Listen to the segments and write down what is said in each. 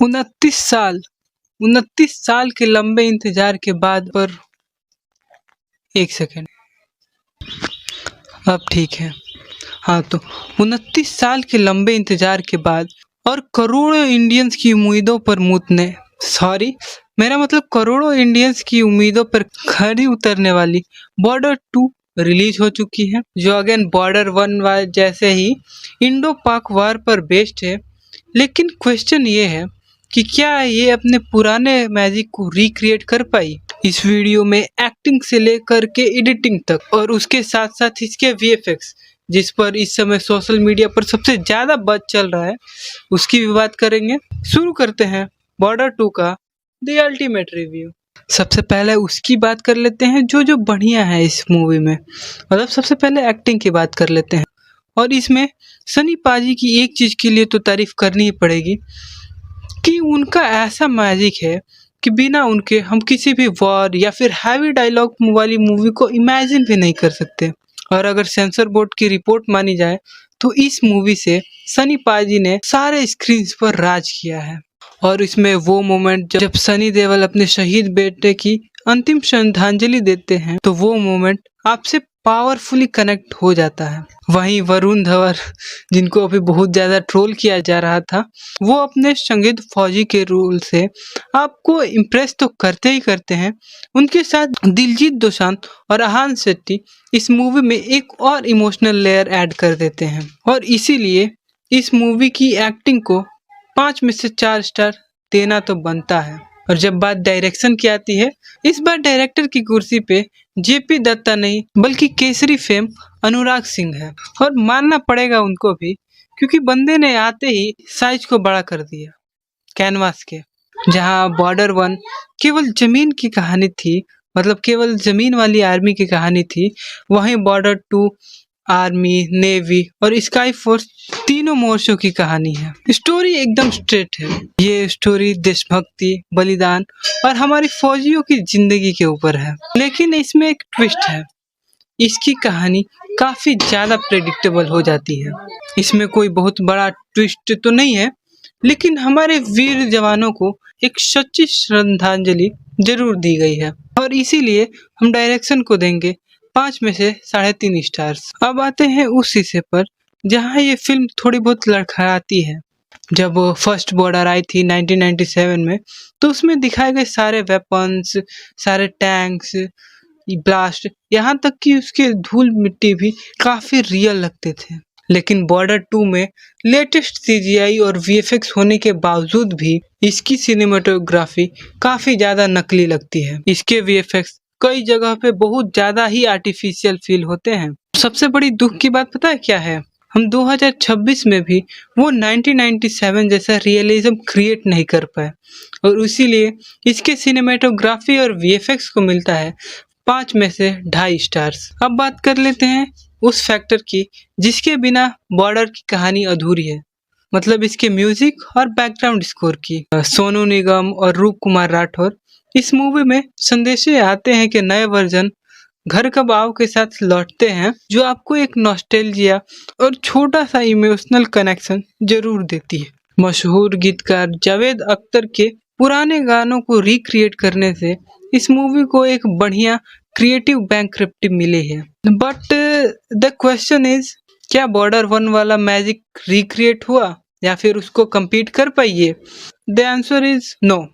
29 साल 29 साल के लंबे इंतजार के बाद पर एक सेकेंड, अब ठीक है। हाँ, तो 29 साल के लंबे इंतजार के बाद और करोड़ों इंडियंस की उम्मीदों पर मुतने सॉरी मेरा मतलब करोड़ों इंडियंस की उम्मीदों पर खरी उतरने वाली बॉर्डर 2 रिलीज हो चुकी है, जो अगेन बॉर्डर 1 जैसे ही इंडो पाक वार पर बेस्ड है। लेकिन क्वेश्चन ये है कि क्या ये अपने पुराने मैजिक को रिक्रिएट कर पाई। इस वीडियो में एक्टिंग से लेकर के एडिटिंग तक और उसके साथ साथ इसके वीएफएक्स, जिस पर इस समय सोशल मीडिया पर सबसे ज्यादा बज़ चल रहा है, उसकी भी बात करेंगे। शुरू करते हैं बॉर्डर 2 का द अल्टीमेट रिव्यू। सबसे पहले उसकी बात कर लेते हैं जो बढ़िया है इस मूवी में। मतलब सबसे पहले एक्टिंग की बात कर लेते हैं, और इसमें सनी पाजी की एक चीज के लिए तो तारीफ करनी ही पड़ेगी कि उनका ऐसा मैजिक है कि बिना उनके हम किसी भी वॉर या फिर हैवी डायलॉग वाली मूवी को इमेजिन भी नहीं कर सकते। और अगर सेंसर बोर्ड की रिपोर्ट मानी जाए तो इस मूवी से सनी पाजी ने सारे स्क्रीन्स पर राज किया है। और इसमें वो मोमेंट जब सनी देओल अपने शहीद बेटे की अंतिम श्रद्धांजलि देते हैं, तो वो मोमेंट आपसे पावरफुली कनेक्ट हो जाता है। वहीं वरुण धवन, जिनको अभी बहुत ज्यादा ट्रोल किया जा रहा था, वो अपने संगीत फौजी के रोल से आपको इम्प्रेस तो करते ही करते हैं। उनके साथ दिलजीत दोसांझ और आहान शेट्टी इस मूवी में एक और इमोशनल लेयर ऐड कर देते हैं, और इसीलिए इस मूवी की एक्टिंग को 5 में से 4 स्टार देना तो बनता है। और जब बात डायरेक्शन की आती है, इस बार डायरेक्टर की कुर्सी पे जेपी दत्ता नहीं बल्कि केसरी फेम अनुराग सिंह है, और मानना पड़ेगा उनको भी, क्योंकि बंदे ने आते ही साइज को बड़ा कर दिया कैनवास के। जहां बॉर्डर 1 केवल जमीन की कहानी थी, मतलब केवल जमीन वाली आर्मी की कहानी थी, वहीं बॉर्डर 2 आर्मी, नेवी और स्काई फोर्स तीनों मोर्चों की कहानी है। स्टोरी एकदम स्ट्रेट है। ये स्टोरी देशभक्ति, बलिदान और हमारी फौजियों की जिंदगी के ऊपर है। लेकिन इसमें एक ट्विस्ट है, इसकी कहानी काफी ज्यादा प्रेडिक्टेबल हो जाती है। इसमें कोई बहुत बड़ा ट्विस्ट तो नहीं है, लेकिन हमारे वीर जवानों को एक सच्ची श्रद्धांजलि जरूर दी गई है, और इसीलिए हम डायरेक्शन को देंगे 5 में से 3.5 स्टार्स। अब आते हैं उस हिस्से पर जहां ये फिल्म थोड़ी बहुत लड़खड़ाती है। जब फर्स्ट बॉर्डर आई थी 1997 में, तो उसमें दिखाए गए सारे वेपन्स, सारे टैंक्स, ब्लास्ट, यहाँ तक कि उसके धूल मिट्टी भी काफी रियल लगते थे। लेकिन बॉर्डर 2 में लेटेस्ट सीजीआई और वीएफएक्स होने के बावजूद भी इसकी सिनेमेटोग्राफी काफी ज्यादा नकली लगती है। इसके वीएफएक्स कई जगह पे बहुत ज्यादा ही आर्टिफिशियल फील होते हैं। सबसे बड़ी दुख की बात पता है क्या है? हम 2026 में भी वो 1997 जैसा रियलिज्म क्रिएट नहीं कर पाए, और इसीलिए इसके सिनेमेटोग्राफी और वीएफएक्स को मिलता है 5 में से 2.5 स्टार्स। अब बात कर लेते हैं उस फैक्टर की जिसके बिना बॉर्डर की कहानी अधूरी है, मतलब इसके म्यूजिक और बैकग्राउंड स्कोर की। सोनू निगम और रूप कुमार राठौर इस मूवी में संदेशे आते हैं कि नए वर्जन घर कबाव के साथ लौटते हैं, जो आपको एक नॉस्टैल्जिया और छोटा सा इमोशनल कनेक्शन जरूर देती है। मशहूर गीतकार जावेद अख्तर के पुराने गानों को रिक्रिएट करने से इस मूवी को एक बढ़िया क्रिएटिव बैंकरप्टी मिली है। बट द क्वेश्चन इज, क्या बॉर्डर 1 वाला मैजिक रिक्रिएट हुआ या फिर उसको compete कर पाइए? The answer is no.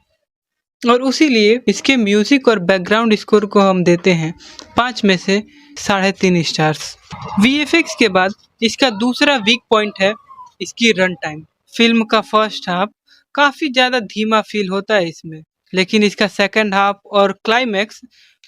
और उसीलिए इसके म्यूजिक और बैकग्राउंड स्कोर को हम देते हैं 5 में से 3.5 स्टार्स। वीएफएक्स के बाद इसका दूसरा वीक पॉइंट है इसकी रन टाइम। फिल्म का फर्स्ट हाफ काफी ज्यादा धीमा फील होता है इसमें, लेकिन इसका सेकंड हाफ और क्लाइमैक्स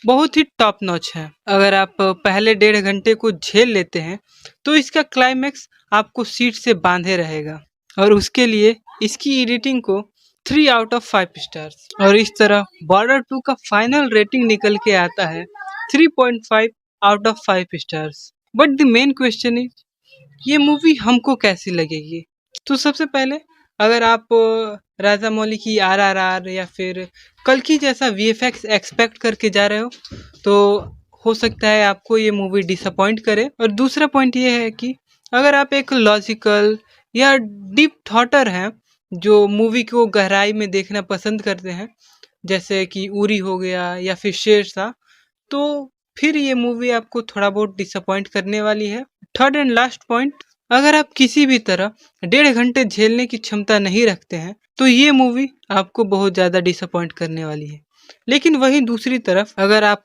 बहुत ही टॉप नॉच है। अगर आप पहले 1.5 घंटे को झेल लेते हैं तो इसका क्लाइमैक्स आपको सीट से बांधे रहेगा, और उसके लिए इसकी एडिटिंग को 3 आउट ऑफ 5 स्टार्स। और इस तरह बॉर्डर 2 का फाइनल रेटिंग निकल के आता है 3.5 out of 5 stars. But the main question is, ये मूवी हमको कैसी लगेगी? तो सबसे पहले अगर आप राजामौली की आरआरआर या फिर कल्कि जैसा वीएफएक्स एक्सपेक्ट करके जा रहे हो, तो हो सकता है आपको ये मूवी डिसअपॉइंट करे। और दूसरा पॉइंट ये है कि अगर आप एक लॉजिकल या डीप थॉटर हैं, जो मूवी को गहराई में देखना पसंद करते हैं, जैसे कि उरी हो गया या फिर शेरशाह, तो फिर ये मूवी आपको थोड़ा बहुत डिसअपॉइंट करने वाली है। थर्ड एंड लास्ट पॉइंट, अगर आप किसी भी तरह 1.5 घंटे झेलने की क्षमता नहीं रखते हैं तो ये मूवी आपको बहुत ज़्यादा डिसअपॉइंट करने वाली है। लेकिन वहीं दूसरी तरफ अगर आप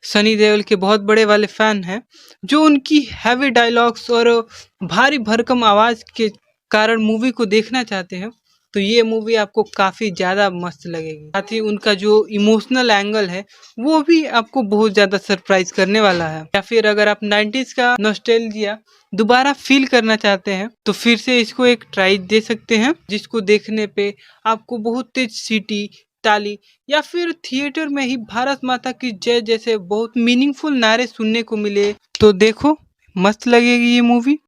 सनी देओल के बहुत बड़े वाले फैन हैं, जो उनकी हैवी डायलॉग्स और भारी भरकम आवाज़ के कारण मूवी को देखना चाहते हैं, तो ये मूवी आपको काफ़ी ज़्यादा मस्त लगेगी। साथ ही उनका जो इमोशनल एंगल है वो भी आपको बहुत ज़्यादा सरप्राइज करने वाला है। या फिर अगर आप 90s का नॉस्टैल्जिया दोबारा फील करना चाहते हैं तो फिर से इसको एक ट्राई दे सकते हैं, जिसको देखने पे आपको बहुत तेज सीटी, ताली या फिर थिएटर में ही भारत माता की जय जैसे बहुत मीनिंगफुल नारे सुनने को मिले। तो देखो, मस्त लगेगी ये मूवी।